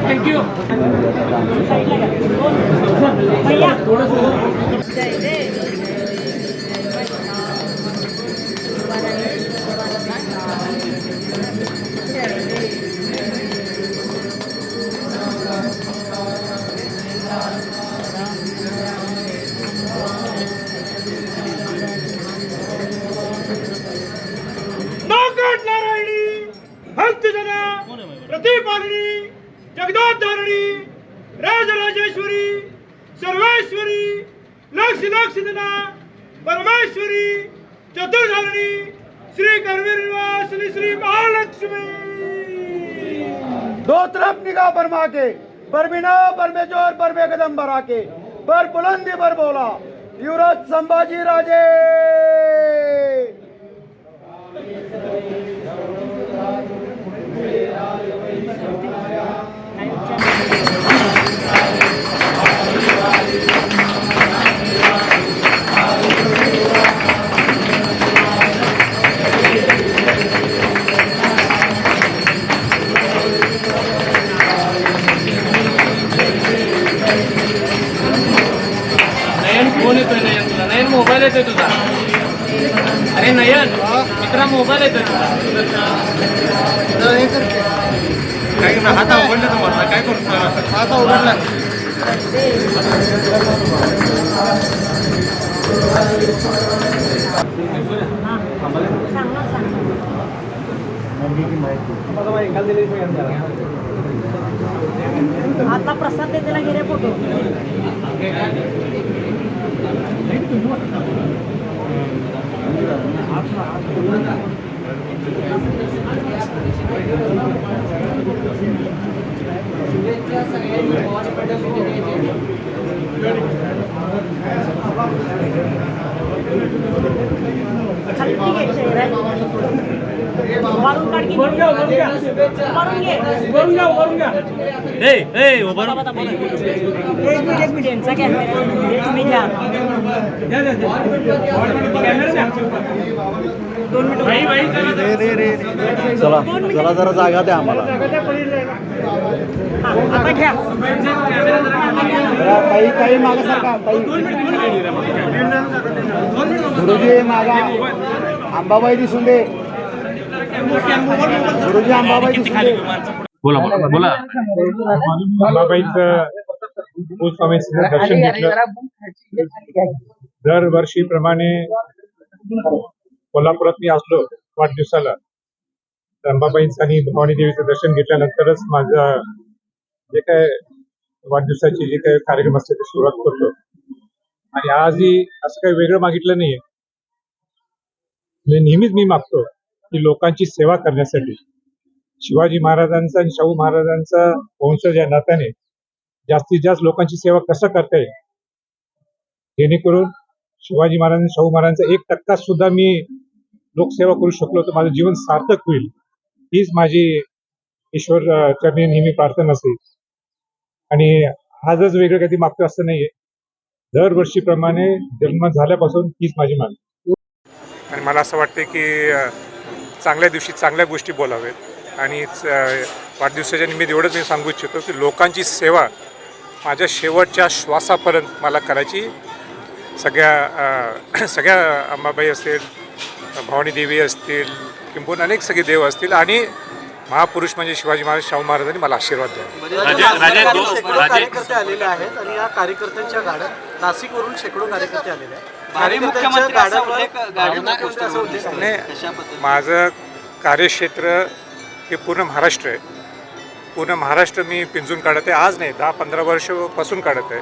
Thank you. भक्तजना प्रतिपालिनी जगदोद्धारिणी राजराजेश्वरी सर्वेश्वरी लक्ष लक्षितना परमेश्वरी चतुर्धारिणी श्री करवीर निवासिनी श्री महालक्ष्मी। दो तरफ निगाह बरमा के पर बिना पर में जोर पर में कदम बढ़ा के पर बुलंदी पर बोला युवराज संभाजी राजे। फोन येतोय नयन तुला, नयन मोबाईल येतोय तुझा। अरे नयन मित्रा मोबाईल येतोय तुझा। काय हात उघडले तुम्हाला काय करतो हात उघडला। आता प्रसाद देतेला गेले फोटो चला चला जरा जागा द्या आम्हाला। काही मागा सारखा गुरुजी मागा अंबाबाई दिसून दे। गुरुजी अंबाबाई दिसून दे। बोला बोला। अंबाबाईचं भूस्वामीचं दर्शन घेतलं। दरवर्षीप्रमाणे कोल्हापुरात मी असलो वाढदिवसाला तर अंबाबाईंचं आणि भवानी देवीचं दर्शन घेतल्यानंतरच माझं जे काय वाढदिवसाची जे काही कार्यक्रम असते ते सुरुवात करतो। आणि आजही असं काही वेगळं मागितलं नाहीये। नेहमीच मी मागतो की लोकांची सेवा करण्यासाठी शिवाजी महाराजांचा आणि शाहू महाराजांचा वंशज या नात्याने जास्तीत जास्त लोकांची सेवा कसं करता येईल जेणेकरून शिवाजी महाराज आणि शाहू महाराजांचा 1% सुद्धा मी लोकसेवा करू शकलो तर माझं जीवन सार्थक होईल हीच माझी ईश्वर चरणी नेहमी प्रार्थना असेल। आणि आजच वेगळं काही मागतो असं नाहीये। दरवर्षीप्रमाणे जन्म झाल्यापासून हीच माझी मागणी। आणि मला असं वाटतं की चांगल्या दिवशी चांगल्या गोष्टी बोलावेत आणि वाढदिवसाच्या निमित्त एवढंच मी सांगू इच्छितो की लोकांची सेवा माझ्या शेवटच्या श्वासापर्यंत मला करायची। सगळ्या अंबाबाई असतील, भवानी देवी असतील, किंबहुना अनेक सगळे देव असतील आणि महापुरुष म्हणजे शिवाजी महाराज शाहू महाराजांनी मला आशीर्वाद द्यावा। कार्यकर्ते आलेले आहेत आणि या कार्यकर्त्यांच्या गाड्या नाशिकवरून शेकडो कार्यकर्ते आलेले आहेत। माझं कार्यक्षेत्र हे पूर्ण महाराष्ट्र आहे। पूर्ण महाराष्ट्र मी पिंजून काढत आहे। आज नाही 10-15 वर्षापासून काढत आहे।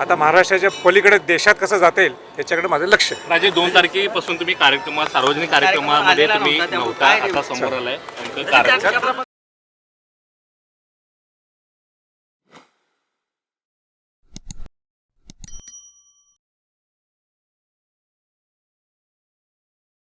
आता महाराष्ट्राच्या पलीकडे देशात कसं जाता येईल याच्याकडे माझं लक्ष आहे। राजे 2 तारखेपासून तुम्ही सार्वजनिक कार्यक्रमामध्ये तुम्ही नव्हता, आता समोर आलाय